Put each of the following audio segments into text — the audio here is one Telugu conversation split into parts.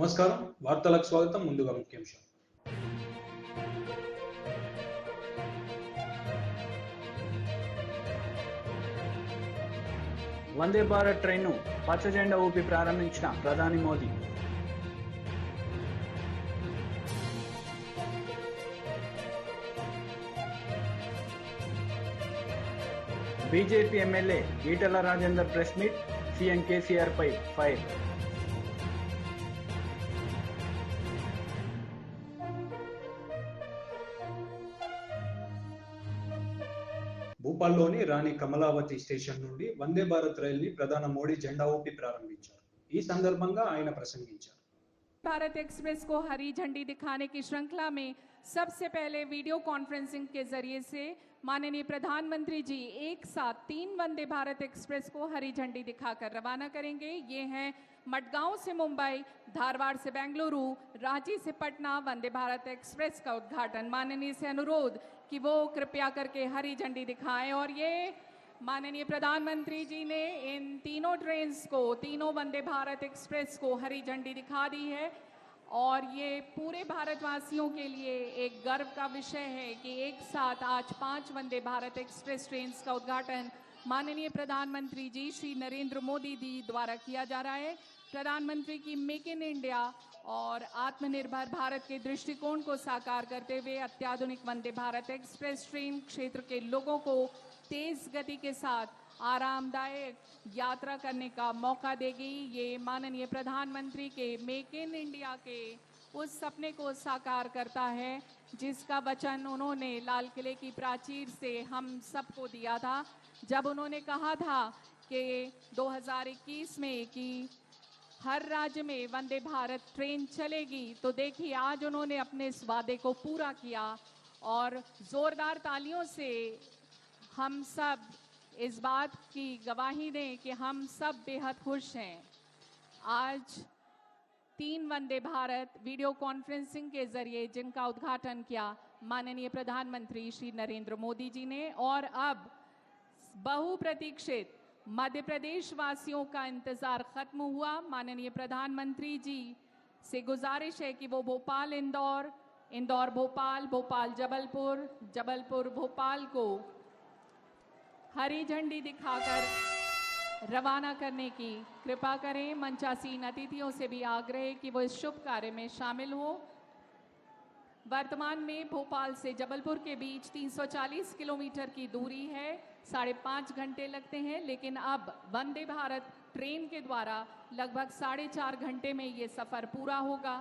నమస్కారం వార్తలకు స్వాగతం ముందుగా ముఖ్యాంశాలు వందే భారత్ ట్రైన్ను పచ్చ జెండా ఊపి ప్రారంభించిన ప్రధాని Modi. BJP MLA Etela Rajender press meet, CM KCR పై ఫైర్. భూపాల్లోని రాణి కమలావతి స్టేషన్ నుండి వందే భారత్ రైలుని ప్రధాని మోడీ జెండా ఊపి ప్రారంభించారు. ఈ సందర్భంగా ఆయన ప్రసంగించారు. भारत एक्सप्रेस को हरी झंडी दिखाने की श्रृंखला में सबसे पहले वीडियो कॉन्फ्रेंसिंग के जरिए से माननीय प्रधानमंत्री जी एक साथ 3 वंदे भारत एक्सप्रेस को हरी झंडी दिखाकर रवाना करेंगे। ये हैं मडगांव से मुंबई, धारवाड़ से बेंगलुरु, रांची से पटना वंदे भारत एक्सप्रेस का उद्घाटन। माननीय से अनुरोध कि वो कृपया करके हरी झंडी दिखाएं। और ये माननीय प्रधानमंत्री जी ने इन तीनों ट्रेन्स को, तीनों वंदे भारत एक्सप्रेस को हरी झंडी दिखा दी है। और ये पूरे भारतवासियों के लिए एक गर्व का विषय है कि एक साथ आज 5 वंदे भारत एक्सप्रेस ट्रेन्स का उद्घाटन माननीय प्रधानमंत्री जी श्री नरेंद्र मोदी जी द्वारा किया जा रहा है। प्रधानमंत्री की मेक इन इंडिया और आत्मनिर्भर भारत के दृष्टिकोण को साकार करते हुए अत्याधुनिक वंदे भारत एक्सप्रेस ट्रेन क्षेत्र के लोगों को तेज गति के साथ आरामदायक यात्रा करने का मौका देगी। ये माननीय प्रधानमंत्री के मेक इन इंडिया के उस सपने को साकार करता है जिसका वचन उन्होंने लाल किले की प्राचीर से हम सबको दिया था, जब उन्होंने कहा था कि 2021 में कि हर राज्य में वंदे भारत ट्रेन चलेगी। तो देखिए आज उन्होंने अपने इस वादे को पूरा किया और जोरदार तालियों से हम सब इस बात की गवाही दें कि हम सब बेहद खुश हैं। आज 3 वंदे भारत वीडियो कॉन्फ्रेंसिंग के जरिए जिनका उद्घाटन किया माननीय प्रधानमंत्री श्री नरेंद्र मोदी जी ने, और अब बहुप्रतीक्षित मध्य प्रदेश वासियों का इंतजार खत्म हुआ। माननीय प्रधानमंत्री जी से गुजारिश है कि वो भोपाल इंदौर, इंदौर भोपाल, भोपाल जबलपुर, जबलपुर भोपाल को हरी झंडी दिखाकर रवाना करने की कृपा करें। मंचासीन अतिथियों से भी आग्रह है कि वो इस शुभ कार्य में शामिल हो। वर्तमान में भोपाल से जबलपुर के बीच 340 किलोमीटर की दूरी है, 5.5 घंटे लगते हैं, लेकिन अब वंदे भारत ट्रेन के द्वारा लगभग 4.5 घंटे में ये सफ़र पूरा होगा।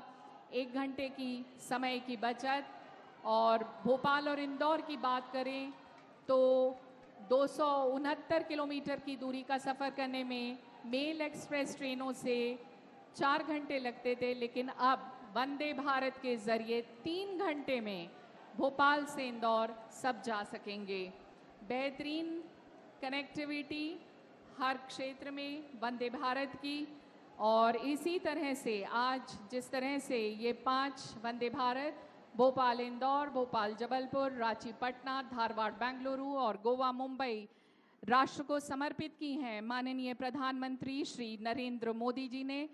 1 घंटे की समय की बचत। और भोपाल और इंदौर की बात करें तो 269 किलोमीटर की दूरी का सफ़र करने में मेल एक्सप्रेस ट्रेनों से 4 घंटे लगते थे, लेकिन अब वंदे भारत के ज़रिए 3 घंटे में भोपाल से इंदौर सब जा सकेंगे। बेहतरीन कनेक्टिविटी हर क्षेत्र में वंदे भारत की। और इसी तरह से आज जिस तरह से ये 5 वंदे भारत भोपाल इंदौर, भोपाल जबलपुर, रांची पटना, धारवाड़ बेंगलुरु और गोवा मुंबई राष्ट्र को समर्पित की हैं माननीय प्रधानमंत्री श्री नरेंद्र मोदी जी ने।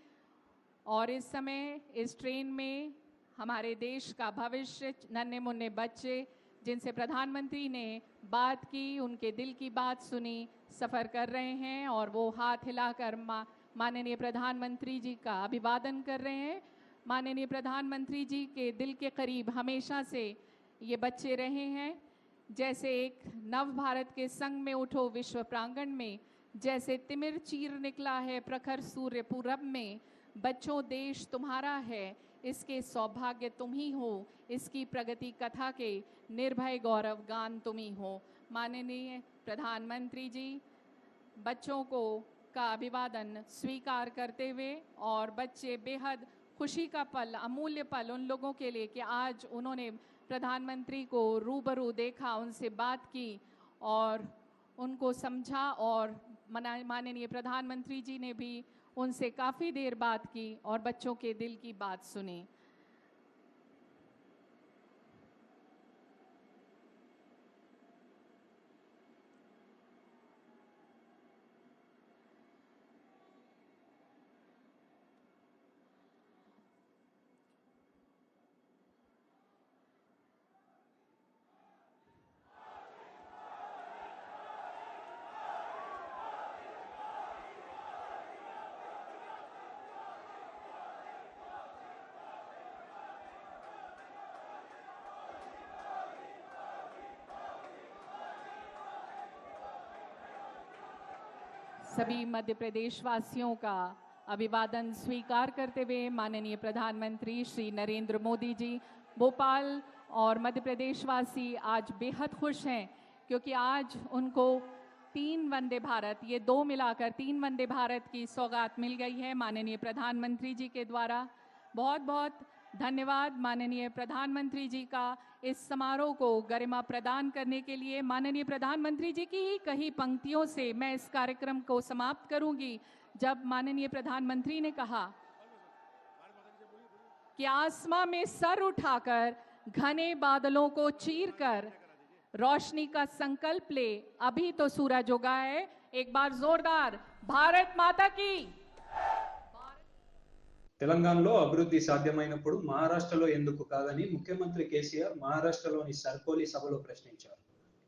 और इस समय इस ट्रेन में हमारे देश का भविष्य, नन्हे मुन्ने बच्चे जिनसे प्रधानमंत्री ने बात की, उनके दिल की बात सुनी, सफ़र कर रहे हैं और वो हाथ हिलाकर माननीय प्रधानमंत्री जी का अभिवादन कर रहे हैं। माननीय प्रधानमंत्री जी के दिल के करीब हमेशा से ये बच्चे रहे हैं। जैसे एक नव भारत के संग में उठो विश्व प्रांगण में, जैसे तिमिर चीर निकला है प्रखर सूर्य पूरब में। बच्चों देश तुम्हारा है, इसके सौभाग्य तुम ही हो, इसकी प्रगति कथा के निर्भय गौरव गान तुम ही हो। माननीय प्रधानमंत्री जी बच्चों का अभिवादन स्वीकार करते हुए, और बच्चे बेहद खुशी का पल, अमूल्य पल उन लोगों के लिए कि आज उन्होंने प्रधानमंत्री को रूबरू देखा, उनसे बात की और उनको समझा। और माननीय प्रधानमंत्री जी ने भी उनसे काफ़ी देर बात की और बच्चों के दिल की बात सुनी। सभी मध्य प्रदेश वासियों का अभिवादन स्वीकार करते हुए माननीय प्रधानमंत्री श्री नरेंद्र मोदी जी, भोपाल और मध्य प्रदेश वासी आज बेहद खुश हैं क्योंकि आज उनको 3 वंदे भारत, ये 2 मिलाकर 3 वंदे भारत की सौगात मिल गई है माननीय प्रधानमंत्री जी के द्वारा। बहुत बहुत धन्यवाद माननीय प्रधानमंत्री जी का इस समारोह को गरिमा प्रदान करने के लिए। माननीय प्रधानमंत्री जी की ही कही पंक्तियों से मैं इस कार्यक्रम को समाप्त करूंगी, जब माननीय प्रधानमंत्री ने कहा कि आसमां में सर उठाकर घने बादलों को चीरकर रोशनी का संकल्प ले, अभी तो सूरज उगा है। एक बार जोरदार भारत माता की। తెలంగాణలో అభివృద్ధి సాధ్యమైనప్పుడు మహారాష్ట్రలో ఎందుకు కాదని ముఖ్యమంత్రి కేసీఆర్ మహారాష్ట్రలోని సర్కోలి సభలో ప్రశ్నించారు.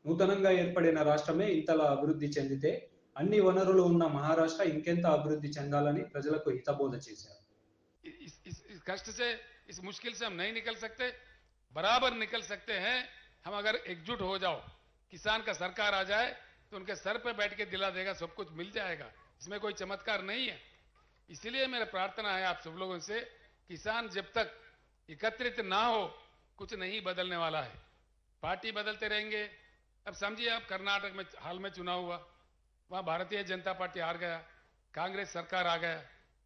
నూతనంగా ఏర్పడిన రాష్ట్రమే ఇంతలా అభివృద్ధి చెందితే అన్ని వనరులు ఉన్న మహారాష్ట్ర ఇంకెంత అభివృద్ధి చెందాలని ప్రజలకు హితబోధ చేశారు. इस कष्ट से, इस मुश्किल से हम नहीं निकल सकते, बराबर निकल सकते हैं हम अगर एकजुट हो जाओ। किसान का सरकार आ जाए तो उनके सर पे बैठ के दिला देगा, सब कुछ मिल जाएगा, इसमें कोई चमत्कार नहीं है। इसलिए मेरा प्रार्थना है आप सब लोगों से, किसान जब तक एकत्रित ना हो कुछ नहीं बदलने वाला है। पार्टी बदलते रहेंगे। अब समझिए, आप कर्नाटक में हाल में चुनाव हुआ, वहां भारतीय जनता पार्टी हार गया, कांग्रेस सरकार आ गया,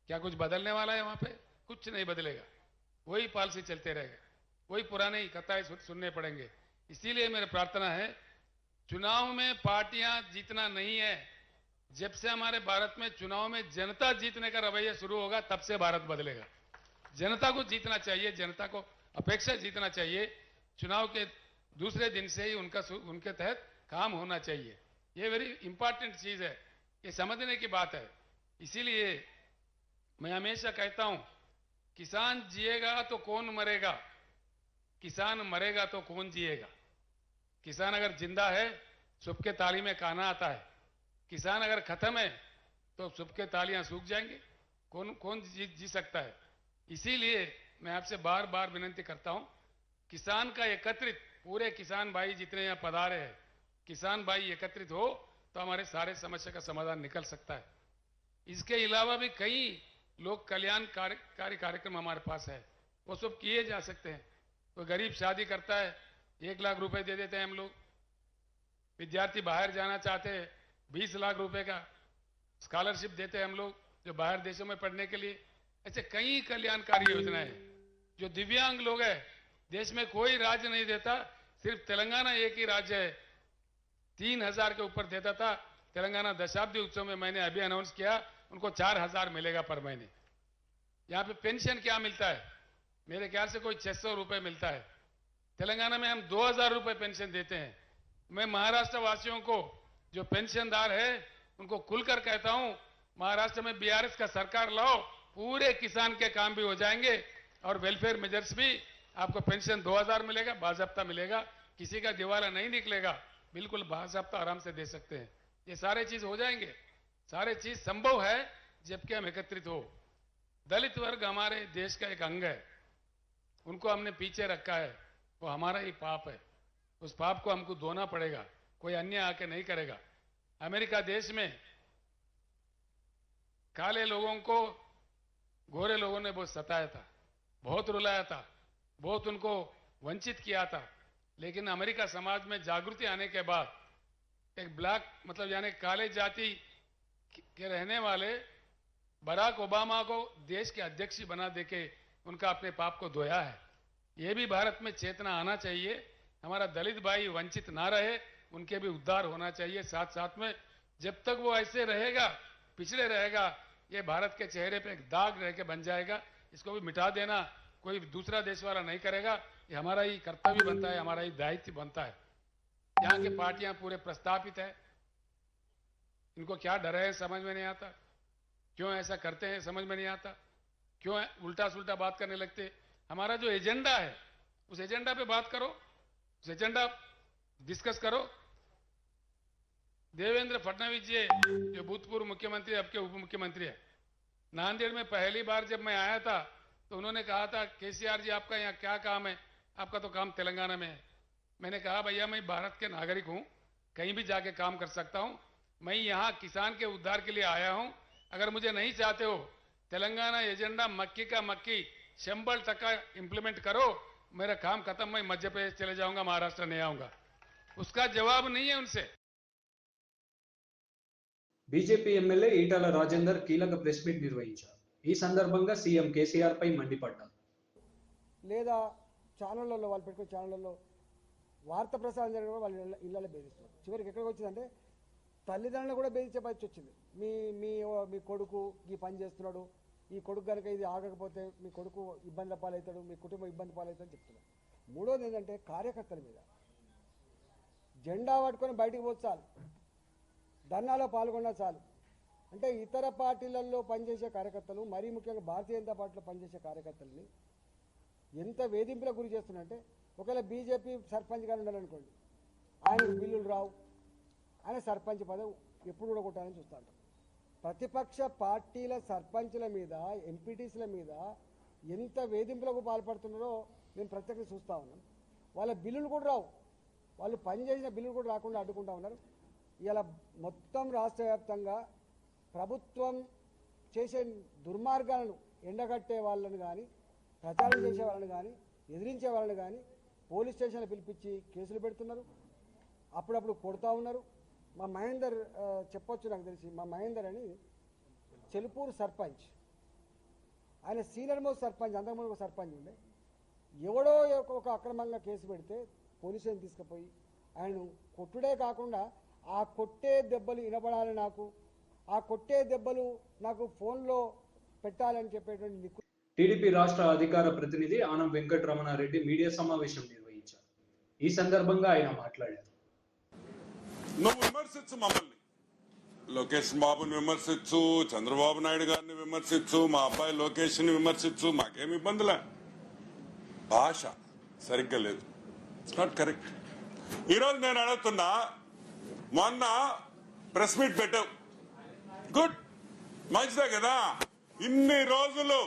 क्या कुछ बदलने वाला है? वहां पे कुछ नहीं बदलेगा, वही पॉलिसी चलते रहेगा, वही पुराने कथाएं सुनने पड़ेंगे। इसीलिए मेरी प्रार्थना है, चुनाव में पार्टियां जीतना नहीं है। जब से हमारे भारत में चुनाव में जनता जीतने का रवैया शुरू होगा, तब से भारत बदलेगा। जनता को जीतना चाहिए, जनता को अपेक्षा जीतना चाहिए। चुनाव के दूसरे दिन से ही उनके तहत काम होना चाहिए। ये वेरी इंपॉर्टेंट चीज है, ये समझने की बात है। इसीलिए मैं हमेशा कहता हूं, किसान जिएगा तो कौन मरेगा, किसान मरेगा तो कौन जिएगा। किसान अगर जिंदा है, सबके ताली में काना आता है। किसान अगर खत्म है तो सबके तालियां सूख जाएंगे, कौन जी सकता है। इसीलिए मैं आपसे बार बार विनती करता हूं, किसान का एकत्रित, पूरे किसान भाई जितने यहां पधारे हैं, किसान भाई एकत्रित हो तो हमारे सारे समस्या का समाधान निकल सकता है। इसके अलावा भी कई लोक कल्याणकारी कार्यक्रम हमारे पास है, वो सब किए जा सकते हैं। तो गरीब शादी करता है, 1 लाख रुपए दे देते हैं हम लोग। विद्यार्थी बाहर जाना चाहते हैं, 20 लाख रुपए का स्कॉलरशिप देते हैं हम लोग, जो बाहर देशों में पढ़ने के लिए। ऐसे कई कल्याणकारी योजनाएं हैं। जो दिव्यांग लोग हैं, देश में कोई राज्य नहीं देता, सिर्फ तेलंगाना एक ही राज्य है 3000 के ऊपर देता था। तेलंगाना दशाब्दी उत्सव में मैंने अभी अनाउंस किया, उनको 4000 मिलेगा पर महीने। यहां पे पेंशन क्या मिलता है? मेरे ख्याल से कोई 600 रुपए मिलता है। तेलंगाना में हम 2000 रुपए पेंशन देते हैं। मैं महाराष्ट्र वासियों को, जो पेंशनदार है, उनको खुलकर कहता हूं, महाराष्ट्र में बीआरएस का सरकार लाओ, पूरे किसान के काम भी हो जाएंगे और वेलफेयर मेजर्स भी, आपको पेंशन 2000 मिलेगा, बाजाब्ता मिलेगा, किसी का दिवाला नहीं निकलेगा, बिल्कुल बाजाब्ता आराम से दे सकते हैं। ये सारे चीज हो जाएंगे, सारे चीज संभव है जबकि हम एकत्रित हो। दलित वर्ग हमारे देश का एक अंग है, उनको हमने पीछे रखा है, वो हमारा ही पाप है। उस पाप को हमको धोना पड़ेगा, कोई अन्य आके नहीं करेगा। अमेरिका देश में काले लोगों को गोरे लोगों ने बहुत सताया था, बहुत रुलाया था, बहुत उनको वंचित किया था। लेकिन अमेरिका समाज में जागृति आने के बाद एक ब्लैक, मतलब यानी काले जाति के रहने वाले बराक ओबामा को देश के अध्यक्ष बना देके उनका अपने पाप को धोया है। ये भी भारत में चेतना आना चाहिए। हमारा दलित भाई वंचित ना रहे, उनके भी उद्धार होना चाहिए साथ साथ में। जब तक वो ऐसे रहेगा, पिछड़े रहेगा, ये भारत के चेहरे पे एक दाग रह के बन जाएगा। इसको भी मिटा देना कोई दूसरा देश वाला नहीं करेगा, ये हमारा ही कर्तव्य बनता है, हमारा ही दायित्व बनता है। यहाँ की पार्टियां पूरे प्रस्तापित है, इनको क्या डर है समझ में नहीं आता, क्यों ऐसा करते हैं समझ में नहीं आता, क्यों उल्टा सुल्टा बात करने लगते। हमारा जो एजेंडा है उस एजेंडा पे बात करो, उस एजेंडा डिस्कस करो। देवेंद्र फडणवीस जी, जो भूतपूर्व मुख्यमंत्री, अब के उप मुख्यमंत्री है, नांदेड़ में पहली बार जब मैं आया था तो उन्होंने कहा था, केसीआर जी आपका यहाँ क्या काम है, आपका तो काम तेलंगाना में है। मैंने कहा भैया मैं भारत के नागरिक हूं, कहीं भी जाके काम कर सकता हूं, मैं यहाँ किसान के उद्धार के लिए आया हूं। अगर मुझे नहीं चाहते हो, तेलंगाना एजेंडा मक्की का मक्की 100% इंप्लीमेंट करो, मेरा काम खत्म, मैं मध्य प्रदेश चले जाऊंगा, महाराष्ट्र नहीं आऊंगा। उसका जवाब नहीं है उनसे। బీజేపీ ఎమ్మెల్యే ఈటల రాజేందర్ కీలక ప్రెస్ మీట్ నిర్వహించారు. ఈ సందర్భంగా సీఎం కేసీఆర్ పై మండిపడ్డారు. లేదా ఛానళ్లలో వాళ్ళు పెట్టుకునే ఛానళ్లలో వార్త ప్రసారం జరగడం వాళ్ళు ఇళ్ళలో బెదిరిస్తున్నారు. చివరికి ఎక్కడికి వచ్చిందంటే తల్లిదండ్రులు కూడా బెదిరించే పరిస్థితి వచ్చింది. మీ మీ మీ కొడుకు ఈ పని చేస్తున్నాడు, ఈ కొడుకు కనుక ఇది ఆగకపోతే మీ కొడుకు ఇబ్బందుల పాలవుతాడు, మీ కుటుంబం ఇబ్బంది పాలవుతుందని చెప్తున్నారు. మూడోది ఏంటంటే కార్యకర్తల మీద జెండా పట్టుకొని బయటకు పోతే చాలు, ధర్నాలో పాల్గొన్నా చాలు. అంటే ఇతర పార్టీలలో పనిచేసే కార్యకర్తలు, మరీ ముఖ్యంగా భారతీయ జనతా పార్టీలో పనిచేసే కార్యకర్తలని ఎంత వేధింపులకు గురి చేస్తున్నారంటే, ఒకవేళ బీజేపీ సర్పంచ్ గారు ఉండాలనుకోండి, ఆయనకు బిల్లులు రావు, ఆయన సర్పంచ్ పదవి ఎప్పుడు కూడా కొట్టాలని చూస్తూ ఉంటారు. ప్రతిపక్ష పార్టీల సర్పంచ్ల మీద, ఎంపీటీసీల మీద ఎంత వేధింపులకు పాల్పడుతున్నారో మేము ప్రత్యక్షంగా చూస్తూ ఉన్నాం. వాళ్ళ బిల్లులు కూడా రావు, వాళ్ళు పనిచేసిన బిల్లులు కూడా రాకుండా అడ్డుకుంటా ఉన్నారు. ఇలా మొత్తం రాష్ట్ర వ్యాప్తంగా ప్రభుత్వం చేసే దుర్మార్గాలను ఎండగట్టే వాళ్ళని కానీ, ప్రచారం చేసే వాళ్ళని కానీ, ఎదిరించే వాళ్ళని కానీ పోలీస్ స్టేషన్లు పిలిపించి కేసులు పెడుతున్నారు, అప్పుడప్పుడు కొడుతూ ఉన్నారు. మా మహేందర్ చెప్పొచ్చు, నాకు తెలిసి మా మహేందర్ అని చెలుపూరు సర్పంచ్, ఆయన సీనియర్ మోస్ట్ సర్పంచ్, అంతకుముందు సర్పంచ్ ఉండే, ఎవడో ఒక అక్రమంగా కేసు పెడితే పోలీస్ స్టేషన్ తీసుకుపోయి ఆయన కొట్టుడే కాకుండా ఆ కొట్టే దెబ్బలు వినబడాలి, ఆ కొట్టే దెబ్బలు నాకు ఫోన్లో పెట్టాలని చెప్పేటువంటి టీడీపీ రాష్ట్ర అధికార ప్రతినిధి ఆనం వెంకటరమణారెడ్డి మీడియా సమావేశం నిర్వహించారు. ఈ సందర్భంగా ఆయన మాట్లాడారు. నువ్వు విమర్శించు మమ్మల్ని, లోకేష్ బాబుని విమర్శించు, చంద్రబాబు నాయుడు గారిని విమర్శించు, మా అబ్బాయి లోకేష్ ని విమర్శించు, మాకేమి ఇబ్బందులే. భాష సరిగ్గా లేదు, ఇట్స్ నాట్ కరెక్ట్. ఈరోజు నేను అడుగుతున్నా, మొన్న ప్రెస్ మీట్ పెట్టావు, గుడ్, మంచిదే కదా. ఇన్ని రోజులు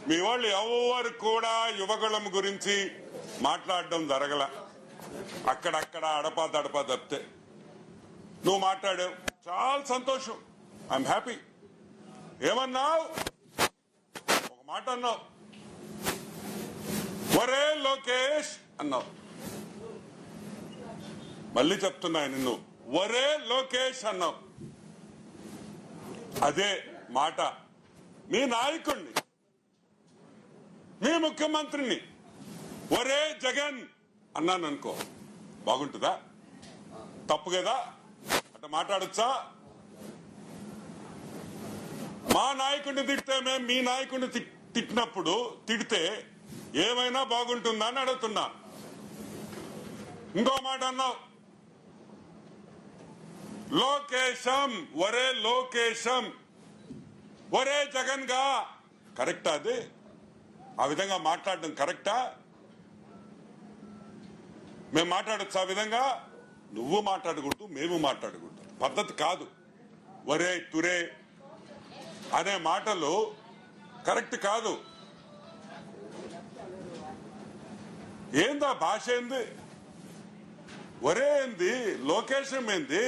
మీ వాళ్ళు ఎవరు కూడా యువకులం గురించి మాట్లాడడం జరగల. అక్కడక్కడ అడపా తప్పితే నువ్వు మాట్లాడావు, చాలా సంతోషం, ఐఎమ్ హ్యాపీ. ఏమన్నావు? ఒక మాట అన్నావు, ఒరే లోకేష్ అన్నావు. మళ్ళీ చెప్తున్నా నిన్ను, ఒరే లోకేష్ అన్నావు. అదే మాట మీ నాయకుడిని, మీ ముఖ్యమంత్రిని ఒరే జగన్ అన్నాను అనుకో, బాగుంటుందా? తప్పు కదా? అట్లా మాట్లాడొచ్చా? మా నాయకుడిని తిడితే మేము మీ నాయకుడిని తిట్టినప్పుడు తిడితే ఏమైనా బాగుంటుందా అని అడుగుతున్నా. ఇంకో మాట అన్నావు, లోకేశం, ఒరే లోకేశం, ఒరే జగన్ గా. కరెక్టా? అది ఆ విధంగా మాట్లాడడం కరెక్టా? మేము మాట్లాడచ్చు ఆ విధంగా? నువ్వు మాట్లాడకూడదు, మేము మాట్లాడకూడదు, పద్ధతి కాదు. ఒరే తురే అనే మాటలు కరెక్ట్ కాదు. ఏందా భాష? ఏంది ఒరే ఏంది, లోకేశం ఏంది?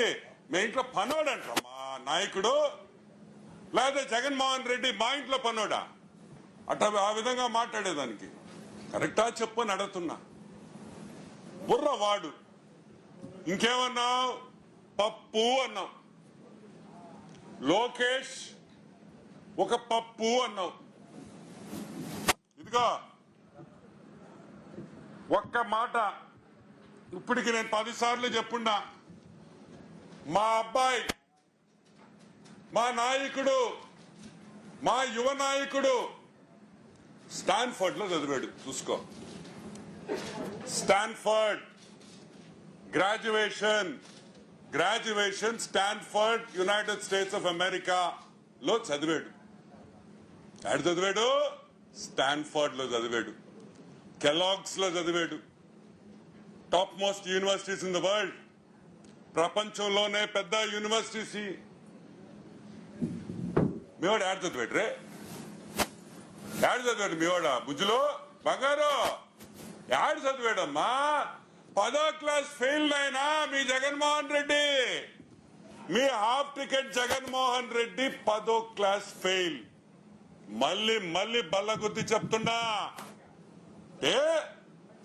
మీ ఇంట్లో పనోడంట మా నాయకుడు, లేదా జగన్మోహన్ రెడ్డి మా ఇంట్లో పనోడా? అట్లా ఆ విధంగా మాట్లాడేదానికి కరెక్టా చెప్పు అని అడుగుతున్నా. బుర్రవాడు. ఇంకేమన్నావు? పప్పు అన్నావు. లోకేష్ ఒక పప్పు అన్నావు. ఇదిగో ఒక్క మాట ఇప్పటికి నేను 10 సార్లు చెప్పున్నా, మా అబ్బాయి, మా నాయకుడు, మా యువ నాయకుడు స్టాన్ఫర్డ్ లో చదివాడు. చూసుకో, Stanford graduation Stanford United states of America లో చదివాడు. ఎక్కడ చదివాడు? స్టాన్ఫర్డ్ లో చదివాడు, కెలాగ్స్ లో చదివాడు. Top most universities in the world, ప్రపంచంలోనే పెద్ద యూనివర్సిటీస్. మీవాడు యాడ్ చదివాడు రే, యాడ్ చదివాడు మీవాడ బుజ్జులో బంగారు, యాడ్ చదివాడమ్మా. 10వ క్లాస్ ఫెయిల్ అయినా మీ జగన్మోహన్ రెడ్డి, మీ హాఫ్ టికెట్ జగన్మోహన్ రెడ్డి 10వ క్లాస్ ఫెయిల్. మళ్ళీ బల్లగుద్ది చెప్తున్నా,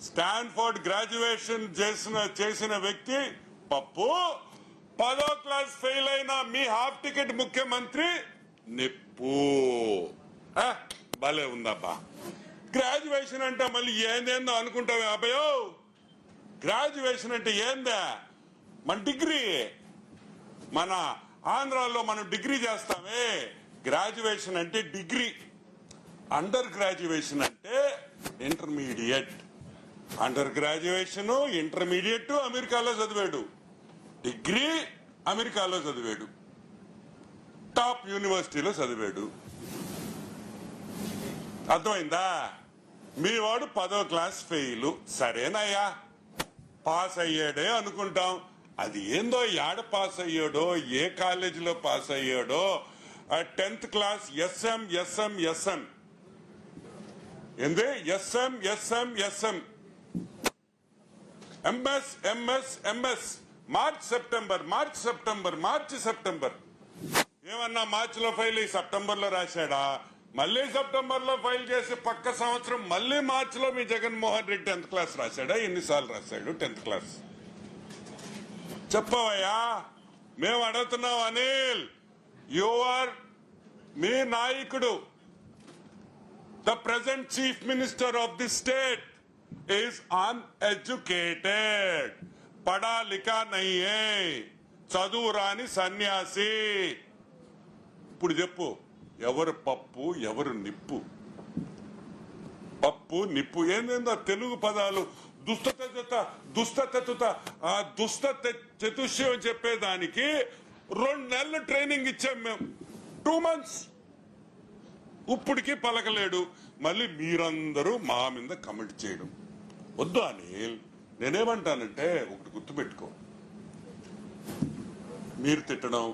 స్టాన్ఫోర్డ్ గ్రాడ్యుయేషన్ చేసిన వ్యక్తి పప్పు, 10వ క్లాస్ ఫెయిల్ అయిన మీ హాఫ్ టికెట్ ముఖ్యమంత్రి నిప్పు. భలే ఉందబ్బా. గ్రాడ్యుయేషన్ అంటే మళ్ళీ ఏందేందో అనుకుంటావే అబ్బాయో. గ్రాడ్యుయేషన్ అంటే ఏందా? మన డిగ్రీ, మన ఆంధ్రాలో మనం డిగ్రీ చేస్తామే. గ్రాడ్యుయేషన్ అంటే డిగ్రీ, అండర్ గ్రాడ్యుయేషన్ అంటే ఇంటర్మీడియట్. అండర్ గ్రాడ్యుయేషన్ ఇంటర్మీడియట్ అమెరికాలో చదివాడు, డిగ్రీ అమెరికాలో చదివాడు, టాప్ యూనివర్సిటీలో చదివాడు. అర్థమైందా? మీ వాడు 10వ క్లాస్ ఫెయిల్. సరేనయ్యా, పాస్ అయ్యాడే అనుకుంటాం. అది ఏందో యాడ పాస్ అయ్యాడో, ఏ కాలేజీలో పాస్ అయ్యాడో. 10th క్లాస్ ఎస్ఎం ఏంది? SM MS March September. ఏమన్నా మార్చిలో ఫెయిల్ అయ్యి సెప్టెంబర్ లో రాశాడా? మళ్ళీ సెప్టెంబర్ లో ఫైల్ చేసి పక్క సంవత్సరం మళ్ళీ మార్చిలో మీ జగన్మోహన్ రెడ్డి 10th క్లాస్ రాశాడా? ఎన్నిసార్లు రాశాడు 10th క్లాస్? చెప్పవయ్యా, మేము అడుగుతున్నాం. అనిల్, మీ నాయకుడు, the present chief minister of the state is uneducated, పడా లిఖా నయ్యే, చదువు రాని సన్యాసి. ఇప్పుడు చెప్పు, ఎవరు పప్పు ఎవరు నిప్పు? పప్పు నిప్పు ఏందేందో తెలుగు పదాలు దుష్ట చతుష్యం చెప్పేదానికి 2 నెలలు ట్రైనింగ్ ఇచ్చాం మేము. 2 months. ఇప్పటికీ పలకలేడు. మళ్ళీ మీరందరూ మా మీద కమెంట్ చేయడం వద్దు. అనిల్, నేనేమంటానంటే ఒకటి గుర్తుపెట్టుకో, మీరు తిట్టడం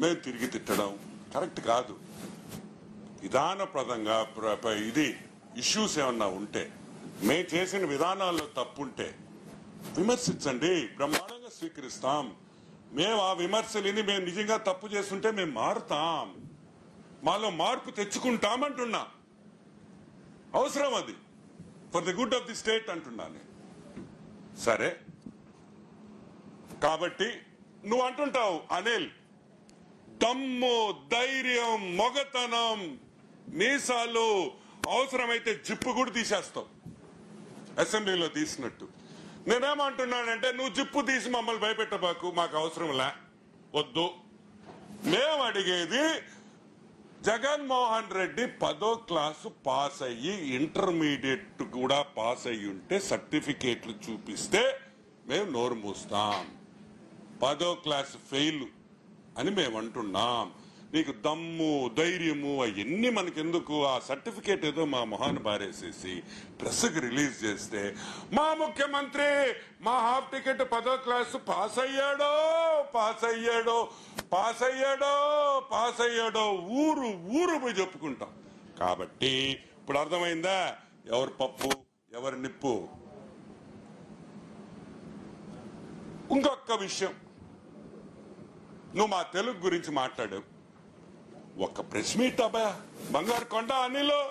మేము తిరిగి తిట్టడం కరెక్ట్ కాదు. విధానప్రదంగా ఇది ఇష్యూస్ ఏమన్నా ఉంటే, మేము చేసిన విధానాల్లో తప్పుంటే విమర్శించండి, బ్రహ్మాండంగా స్వీకరిస్తాం. మేము ఆ విమర్శలని మేము నిజంగా తప్పు చేస్తుంటే మేము మారుతాం, మాలో మార్పు తెచ్చుకుంటామంటున్నా. అవసరం అది, for the good of the state అంటున్నాను. సరే, కాబట్టి నువ్వు అంటుంటావు అనిల్, దమ్ము, ధైర్యం, మొగతనం, మీసాలు, అవసరమైతే జిప్పు కూడా తీసేస్తావు అసెంబ్లీలో తీసినట్టు. నేనేమంటున్నానంటే, నువ్వు జిప్పు తీసి మమ్మల్ని భయపెట్టబాకు, మాకు అవసరంలే, వద్దు. మేము అడిగేది, జగన్మోహన్ రెడ్డి 10వ క్లాసు పాస్ అయ్యి ఇంటర్మీడియట్ కూడా పాస్ అయ్యి ఉంటే సర్టిఫికేట్లు చూపిస్తే మేము నోరు మూస్తాం. 10వ క్లాసు ఫెయిల్ అని మేము అంటున్నాం. నీకు దమ్ము, ధైర్యము అవన్నీ మనకెందుకు? ఆ సర్టిఫికేట్ ఏదో మా మొహాన్ని బారేసేసి ప్రెస్కి రిలీజ్ చేస్తే, మా ముఖ్యమంత్రి మా హాఫ్ టికెట్ 10వ క్లాసు పాస్ అయ్యాడో ఊరు పోయి చెప్పుకుంటాం. కాబట్టి ఇప్పుడు అర్థమైందా ఎవరు పప్పు ఎవరు నిప్పు? ఇంకొక విషయం, నువ్వు మా తెలుగు గురించి మాట్లాడావు. ఒక ప్రెస్ మీట్ అబ్బా, బంగారు కొండ అనిలో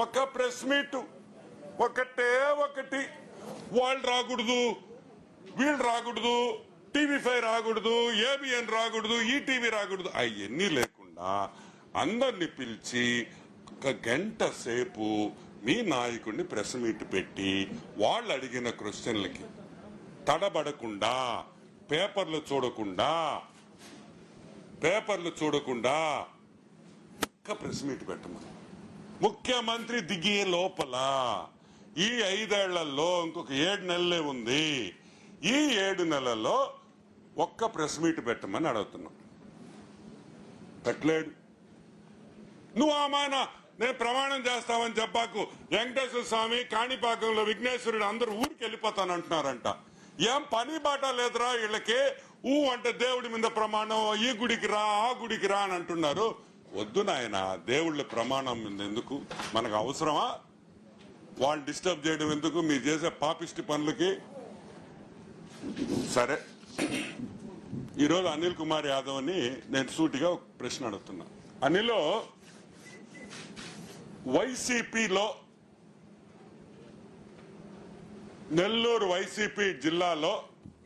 ఒక ప్రెస్ మీట్, ఒకటి వాళ్ళు రాకూడదు, వీళ్ళు రాకూడదు, TV5 రాకూడదు, ABN రాకూడదు, ఈటీవీ రాకూడదు, అవన్నీ లేకుండా అందరిని పిలిచి 1 గంట సేపు మీ నాయకుడిని ప్రెస్ మీట్ పెట్టి వాళ్ళు అడిగిన క్వశ్చన్లకి తడబడకుండా, పేపర్లు చూడకుండా ఒక్క ప్రెస్ మీట్ పెట్టమని ముఖ్యమంత్రి దిగే లోపల ఈ 5 ఏళ్లలో ఇంకొక 7 నెలలే ఉంది. ఈ 7 నెలల్లో ఒక్క ప్రెస్ మీట్ పెట్టమని అడుగుతున్నాం. పెట్టలేడు. నువ్వు ఆమాన నేను ప్రమాణం చేస్తామని చెప్పాకు. వెంకటేశ్వర స్వామి, కాణిపాకంలో విఘ్నేశ్వరుడు అందరూ ఊరికి వెళ్ళిపోతానంటున్నారంట. ఏం పని బాట లేదురా వీళ్ళకి? అంటే దేవుడి మీద ప్రమాణం, ఈ గుడికి రా, ఆ గుడికి రా అని అంటున్నారు. వద్దు నాయన, దేవుళ్ళ ప్రమాణం మీద ఎందుకు? మనకు అవసరమా? వాళ్ళు డిస్టర్బ్ చేయడం ఎందుకు? మీరు చేసే పాపిష్టి పనులకి సరే, ఈరోజు అనిల్ కుమార్ యాదవ్ అని నేను సూటిగా ఒక ప్రశ్న అడుగుతున్నా. అనిల్, వైసీపీలో నెల్లూరు వైసీపీ జిల్లాలో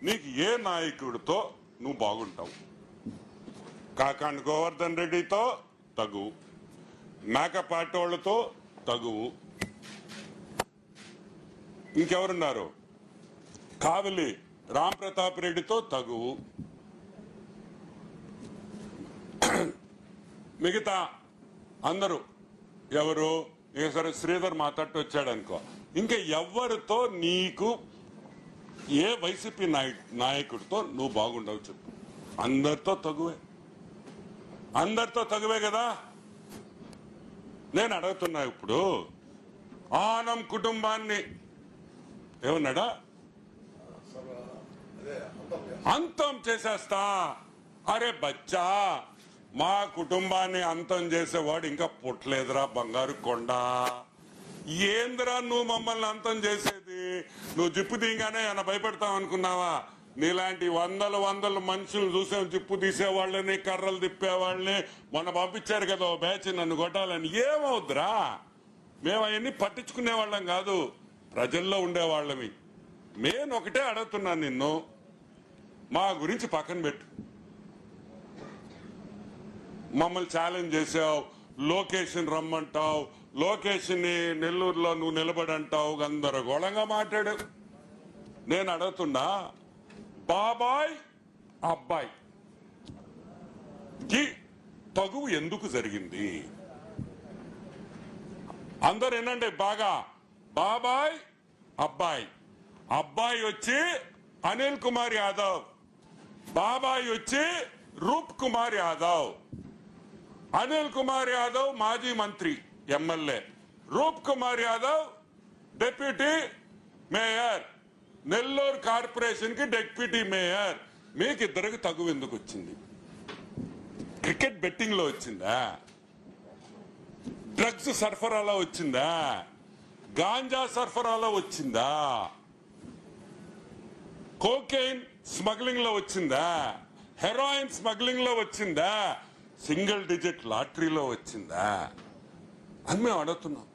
నీకు ఏ నాయకుడితో నువ్వు బాగుంటావు? కాకాండ్ గోవర్ధన్ రెడ్డితో తగువు, మేకపాటి వాళ్ళతో తగువు, ఇంకెవరున్నారు, కావలి రామ్ ప్రతాప్ రెడ్డితో తగువు, మిగతా అందరూ ఎవరు? సరే, శ్రీధర్ మాట్లాడుతూ వచ్చాడు అనుకో. ఇంకా ఎవరితో నీకు, ఏ వైసీపీ నాయకుడితో నువ్వు బాగుండవు చెప్పు? అందరితో తగువే, అందరితో తగువే కదా. నేను అడుగుతున్నా ఇప్పుడు, ఆనం కుటుంబాన్ని ఏమన్నాడా? అంతం చేసేస్తా. అరే బచ్చా, మా కుటుంబాన్ని అంతం చేసేవాడు ఇంకా పుట్టలేదురా బంగారు కొండ. ఏందిరా నువ్వు మమ్మల్ని అంతం చేసేది? నువ్వు జిప్పు తీయగానే ఏమైనా భయపెడతావు అనుకున్నావా? నీలాంటి వందల మనుషులు చూసాం, జిప్పు తీసేవాళ్ళని, కర్రలు తిప్పేవాళ్ళని. మొన్న పంపించారు కదా ఓ బ్యాచ్ నన్ను కొట్టాలని. ఏమవుద్దురా? మేము అవన్నీ పట్టించుకునే వాళ్ళం కాదు, ప్రజల్లో ఉండేవాళ్ళమి. నేను ఒకటే అడుగుతున్నాను నిన్ను, మా గురించి పక్కన పెట్టు. మమ్మల్ని ఛాలెంజ్ చేసావు, లొకేషన్ రమ్మంటావు, లొకేషన్ ని నెల్లూరులో నువ్వు నిలబడంటావు, గందరగోళంగా మాట్లాడావు. నేను అడుగుతున్నా, బాబాయ్ అబ్బాయి కి తగువు ఎందుకు జరిగింది? అందరు ఏనండి బాగా, బాబాయ్ అబ్బాయి, అబ్బాయి వచ్చి అనిల్ కుమార్ యాదవ్, బాబాయ్ వచ్చి రూప్ కుమార్ యాదవ్. అనిల్ కుమార్ యాదవ్ మాజీ మంత్రి MLA, Roop Kumar Yadav deputy mayor, Nellore corporation కి డిప్యూటీ మేయర్. మీకు ఇద్దరికి తగువ ఎందుకు వచ్చింది? క్రికెట్ బెట్టింగ్ లో వచ్చిందా? డ్రగ్స్ సరఫరాలో వచ్చిందా? గాంజా సరఫరాలో వచ్చిందా? కోకెయిన్ స్మగ్లింగ్ లో వచ్చిందా? హెరాయిన్ స్మగ్లింగ్ లో వచ్చిందా? సింగిల్ డిజిట్ లాటరీలో వచ్చిందా అని మేము అడుగుతున్నాం.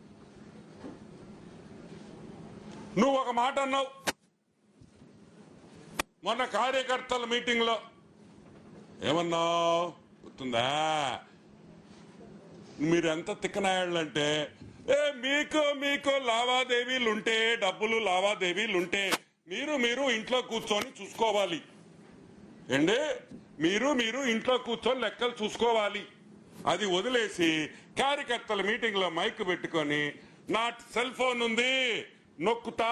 నువ్వు ఒక మాట అన్నావు మొన్న కార్యకర్తల మీటింగ్ లో. ఏమన్నావు గుర్తుందా? మీరెంత తిక్కనాయాళ్ళంటే, మీకు లావాదేవీలుంటే, డబ్బులు లావాదేవీలుంటే మీరు ఇంట్లో కూర్చొని చూసుకోవాలి. ఏంటి? మీరు ఇంట్లో కూర్చొని లెక్కలు చూసుకోవాలి. అది వదిలేసి కార్యకర్తల మీటింగ్ లో మైక్ పెట్టుకొని, నా సెల్ ఫోన్ ఉంది నొక్కుతా,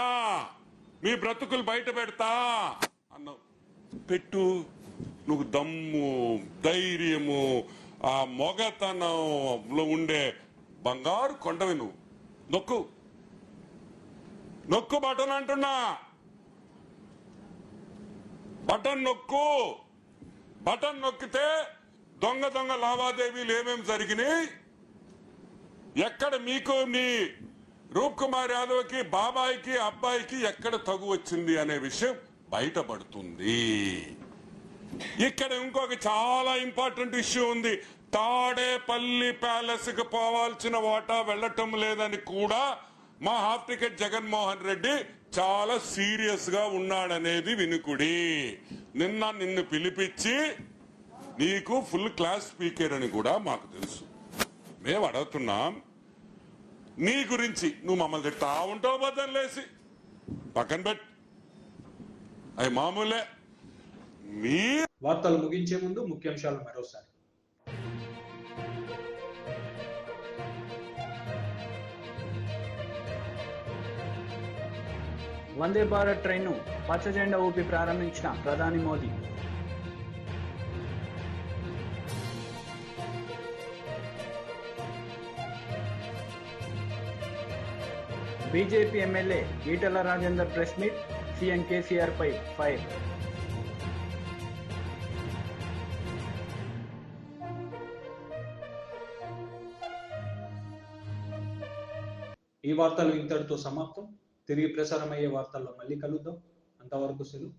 మీ బ్రతుకులు బయట పెడతా అన్నావు. పెట్టు. నువ్వు దమ్ము, ధైర్యము, ఆ మొగతనంలో ఉండే బంగారు కొండవి. నువ్వు నొక్కు బటన్ అంటున్నా, బటన్ నొక్కు. బటన్ నొక్కితే దొంగ లావాదేవీలు ఏమేమి జరిగినాయి, ఎక్కడ మీకు నీ రూప్ కుమార్ యాదవ్ కి, బాబాయికి, అబ్బాయికి ఎక్కడ తగు వచ్చింది అనే విషయం బయటపడుతుంది. ఇక్కడ ఇంకొక చాలా ఇంపార్టెంట్ ఇష్యూ ఉంది. తాడేపల్లి ప్యాలెస్ కు పోవాల్సిన వాటా వెళ్లటం లేదని కూడా మా హాఫ్ టికెట్ జగన్మోహన్ రెడ్డి చాలా సీరియస్ గా ఉన్నాడనేది వినుకుడి. నిన్ను పిలిపించి నీకు ఫుల్ క్లాస్ స్పీకర్ అని కూడా మాకు తెలుసు. మేము అడుగుతున్నాం, నీ గురించి నువ్వు మమ్మల్ని తిడతా ఉంటావు, బద్దలేసి పక్కన పెట్టి, అవి మామూలే. వార్తలు ముగించే ముందు ముఖ్యాంశాలు మరోసారి. వందే భారత్ ట్రైన్ను పచ్చ జెండా ఊపి ప్రారంభించిన ప్రధాని Modi. BJP MLA Etela Rajender press meet, CM KCR పై ఫైర్. ఈ వార్తలు ఇంతటితో సమాప్తం. తిరిగి ప్రసారమయ్యే వార్తల్లో మళ్ళీ కలుద్దాం. అంతవరకు సెలవు.